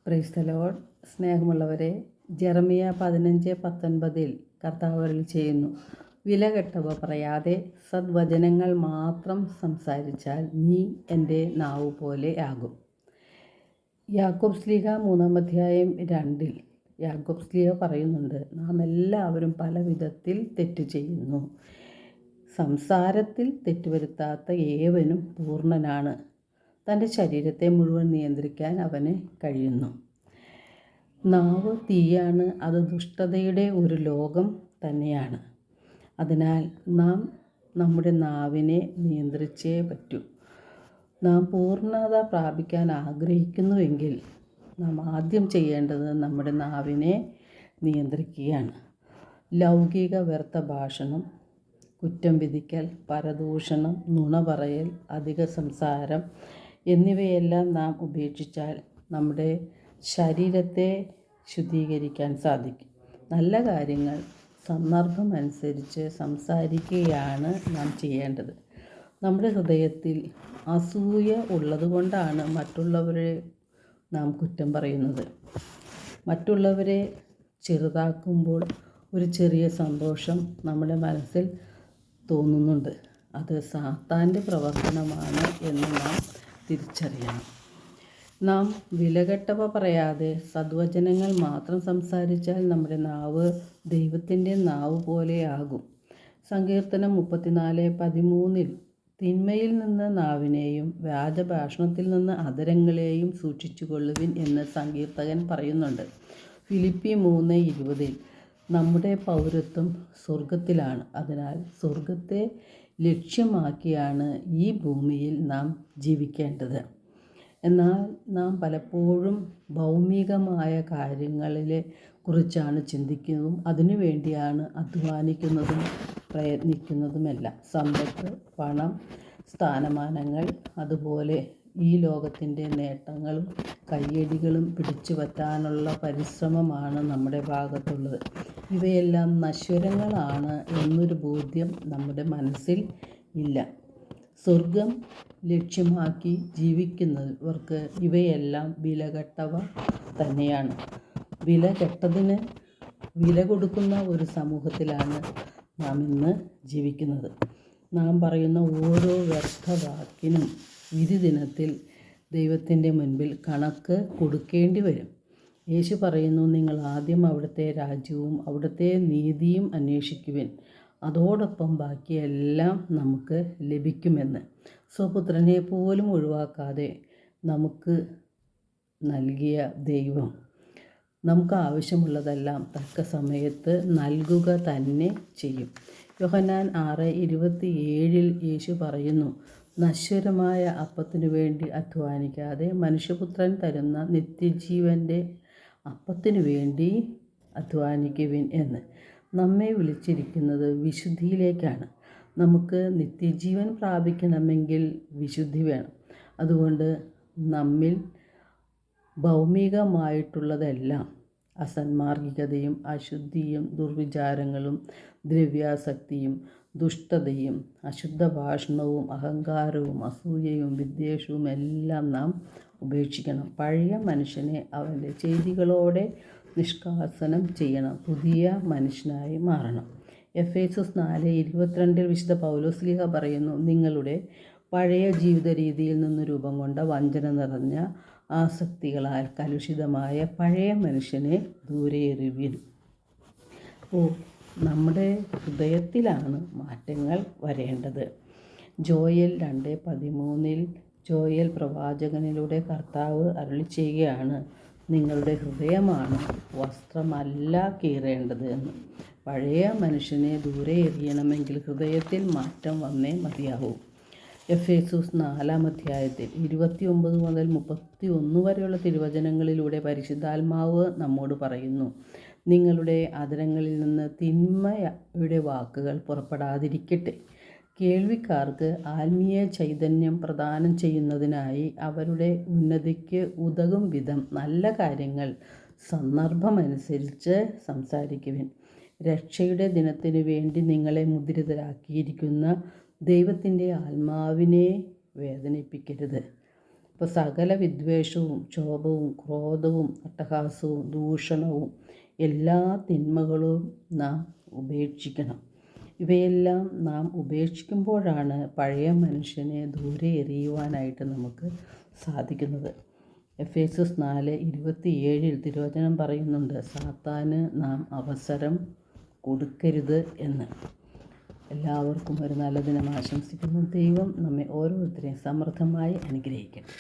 Praise the Lord. സ്നേഹമുള്ളവരെ, ജെറമിയ 15:19 കർത്താവ് അരുളിച്ചെയ്യുന്നു, വിലകെട്ടവ പറയാതെ സദ്വചനങ്ങൾ മാത്രം സംസാരിച്ചാൽ നീ എൻ്റെ നാവ് പോലെ ആകും. യാക്കോബ് ശ്ലീഹ 3:2 യാക്കോബ് ശ്ലീഹ പറയുന്നുണ്ട്, നാം എല്ലാവരും പല വിധത്തിൽ തെറ്റ് ചെയ്യുന്നു. സംസാരത്തിൽ തെറ്റുവരുത്താത്ത ഏവനും പൂർണ്ണനാണ്. തൻ്റെ ശരീരത്തെ മുഴുവൻ നിയന്ത്രിക്കാൻ അവന് കഴിയുന്നു. നാവ് തീയാണ്, അത് ദുഷ്ടതയുടെ ഒരു ലോകം തന്നെയാണ്. അതിനാൽ നാം നമ്മുടെ നാവിനെ നിയന്ത്രിച്ചേ പറ്റൂ. നാം പൂർണ്ണത പ്രാപിക്കാൻ ആഗ്രഹിക്കുന്നുവെങ്കിൽ നാം ആദ്യം ചെയ്യേണ്ടത് നമ്മുടെ നാവിനെ നിയന്ത്രിക്കുകയാണ്. ലൗകിക വ്യർത്ഥ ഭാഷണം, കുറ്റം വിധിക്കൽ, പരദൂഷണം, നുണ പറയൽ, അധിക സംസാരം എന്നിവയെല്ലാം നാം ഉപേക്ഷിച്ചാൽ നമ്മുടെ ശരീരത്തെ ശുദ്ധീകരിക്കാൻ സാധിക്കും. നല്ല കാര്യങ്ങൾ സന്ദർഭമനുസരിച്ച് സംസാരിക്കുകയാണ് നാം ചെയ്യേണ്ടത്. നമ്മുടെ ഹൃദയത്തിൽ അസൂയ ഉള്ളതുകൊണ്ടാണ് മറ്റുള്ളവരെ നാം കുറ്റം പറയുന്നത്. മറ്റുള്ളവരെ ചെറുതാക്കുമ്പോൾ ഒരു ചെറിയ സന്തോഷം നമ്മുടെ മനസ്സിൽ തോന്നുന്നുണ്ട്. അത് സാത്താൻ്റെ പ്രവർത്തനമാണ് എന്ന് നാം തിരിച്ചറിയണം. നാം വിലകെട്ടവ പറയാതെ സദ്വചനങ്ങൾ മാത്രം സംസാരിച്ചാൽ നമ്മുടെ നാവ് ദൈവത്തിൻ്റെ നാവ് പോലെയാകും. സങ്കീർത്തനം 34:13 തിന്മയിൽ നിന്ന് നാവിനെയും വ്യാജഭാഷണത്തിൽ നിന്ന് അധരങ്ങളെയും സൂക്ഷിച്ചുകൊള്ളുവിൻ എന്ന് സങ്കീർത്തകൻ പറയുന്നുണ്ട്. ഫിലിപ്പി 3:20 നമ്മുടെ പൗരത്വം സ്വർഗത്തിലാണ്. അതിനാൽ സ്വർഗത്തെ ലക്ഷ്യമാക്കിയാണ് ഈ ഭൂമിയിൽ നാം ജീവിക്കേണ്ടത്. എന്നാൽ നാം പലപ്പോഴും ഭൗമികമായ കാര്യങ്ങളിലെ കുറിച്ചാണ് ചിന്തിക്കുന്നതും അതിനുവേണ്ടിയാണ് അധ്വാനിക്കുന്നതും പ്രയത്നിക്കുന്നതുമെല്ലാം. സമ്പത്ത്, പണം, സ്ഥാനമാനങ്ങൾ, അതുപോലെ ഈ ലോകത്തിൻ്റെ നേട്ടങ്ങളും കയ്യടികളും പിടിച്ചു പറ്റാനുള്ള പരിശ്രമമാണ് നമ്മുടെ ഭാഗത്തുള്ളത്. ഇവയെല്ലാം നശ്വരങ്ങളാണ് എന്നൊരു ബോധ്യം നമ്മുടെ മനസ്സിൽ ഇല്ല. സ്വർഗം ലക്ഷ്യമാക്കി ജീവിക്കുന്നവർക്ക് ഇവയെല്ലാം വിലകെട്ടവ തന്നെയാണ്. വിലകെട്ടതിന് വില കൊടുക്കുന്ന ഒരു സമൂഹത്തിലാണ് നാം ഇന്ന് ജീവിക്കുന്നത്. നാം പറയുന്ന ഓരോ വ്യർത്ഥ വാക്കിനും വിധി ദിനത്തിൽ ദൈവത്തിൻ്റെ മുൻപിൽ കണക്ക് കൊടുക്കേണ്ടി വരും. യേശു പറയുന്നു, നിങ്ങൾ ആദ്യം അവിടുത്തെ രാജ്യവും അവിടുത്തെ നീതിയും അന്വേഷിക്കുവിൻ, അതോടൊപ്പം ബാക്കിയെല്ലാം നമുക്ക് ലഭിക്കുമെന്ന്. സ്വപുത്രനെ പോലും ഒഴിവാക്കാതെ നമുക്ക് നൽകിയ ദൈവം നമുക്ക് ആവശ്യമുള്ളതെല്ലാം തക്ക സമയത്ത് നൽകുക തന്നെ ചെയ്യും. യോഹന്നാൻ 6:27 യേശു പറയുന്നു, നശ്വരമായ അപ്പത്തിനു വേണ്ടി അധ്വാനിക്കാതെ മനുഷ്യപുത്രൻ തരുന്ന നിത്യജീവൻ്റെ അപ്പത്തിനു വേണ്ടി അധ്വാനിക്കുവിൻ എന്ന്. നമ്മെ വിളിച്ചിരിക്കുന്നത് വിശുദ്ധിയിലേക്കാണ്. നമുക്ക് നിത്യജീവൻ പ്രാപിക്കണമെങ്കിൽ വിശുദ്ധി വേണം. അതുകൊണ്ട് നമ്മിൽ ഭൗമികമായിട്ടുള്ളതെല്ലാം അസന്മാർഗികതയും അശുദ്ധിയും ദുർവിചാരങ്ങളും ദ്രവ്യാസക്തിയും ദുഷ്ടതയും അശുദ്ധ ഭാഷണവും അഹങ്കാരവും അസൂയയും വിദ്വേഷവും എല്ലാം നാം ഉപേക്ഷിക്കണം. പഴയ മനുഷ്യനെ അവൻ്റെ ചെയ്തികളോടെ നിഷ്കാസനം ചെയ്യണം, പുതിയ മനുഷ്യനായി മാറണം. എഫേസ്യർ 4:22 വിശുദ്ധ പൗലോസ് ശ്ലീഹ പറയുന്നു, നിങ്ങളുടെ പഴയ ജീവിത രീതിയിൽ നിന്ന് രൂപം കൊണ്ട വഞ്ചന നിറഞ്ഞ ആസക്തികളാൽ കലുഷിതമായ പഴയ മനുഷ്യനെ ദൂരെ എറിയുവിൻ. നമ്മുടെ ഹൃദയത്തിലാണ് മാറ്റങ്ങൾ വരേണ്ടത്. ജോയേൽ 2:13 ജോയേൽ പ്രവാചകനിലൂടെ കർത്താവ് അരുളിച്ചെയ്യുകയാണ്, നിങ്ങളുടെ ഹൃദയമാണ് വസ്ത്രമല്ല കീറേണ്ടത് എന്ന്. പഴയ മനുഷ്യനെ ദൂരെ എറിയണമെങ്കിൽ ഹൃദയത്തിൽ മാറ്റം വന്നേ മതിയാവൂ. എഫേസ്യർ 4:29-31 വരെയുള്ള തിരുവചനങ്ങളിലൂടെ പരിശുദ്ധാത്മാവ് നമ്മോട് പറയുന്നു, നിങ്ങളുടെ അധരങ്ങളിൽ നിന്ന് തിന്മയുടെ വാക്കുകൾ പുറപ്പെടാതിരിക്കട്ടെ. കേൾവിക്കാർക്ക് ആത്മീയ ചൈതന്യം പ്രദാനം ചെയ്യുന്നതിനായി അവരുടെ ഉന്നതിക്ക് ഉതകും വിധം നല്ല കാര്യങ്ങൾ സന്ദർഭമനുസരിച്ച് സംസാരിക്കുവിൻ. രക്ഷയുടെ ദിനത്തിനു വേണ്ടി നിങ്ങളെ മുദ്രിതരാക്കിയിരിക്കുന്ന ദൈവത്തിൻ്റെ ആത്മാവിനെ വേദനിപ്പിക്കരുത്. അപ്പോൾ സകല വിദ്വേഷവും, ക്ഷോഭവും, ക്രോധവും, അട്ടഹാസവും, ദൂഷണവും എല്ലാ തിന്മകളും നാം ഉപേക്ഷിക്കണം. ഇവയെല്ലാം നാം ഉപേക്ഷിക്കുമ്പോഴാണ് പഴയ മനുഷ്യനെ ദൂരെ എറിയുവാനായിട്ട് നമുക്ക് സാധിക്കുന്നത്. എഫേസ്യസ് 4:27 തിരുവചനം പറയുന്നുണ്ട്, സാത്താന് നാം അവസരം കൊടുക്കരുത് എന്ന്. എല്ലാവർക്കും ഒരു നല്ല ദിനം ആശംസിക്കുന്നു. ദൈവം നമ്മെ ഓരോരുത്തരെയും സമൃദ്ധമായി അനുഗ്രഹിക്കട്ടെ.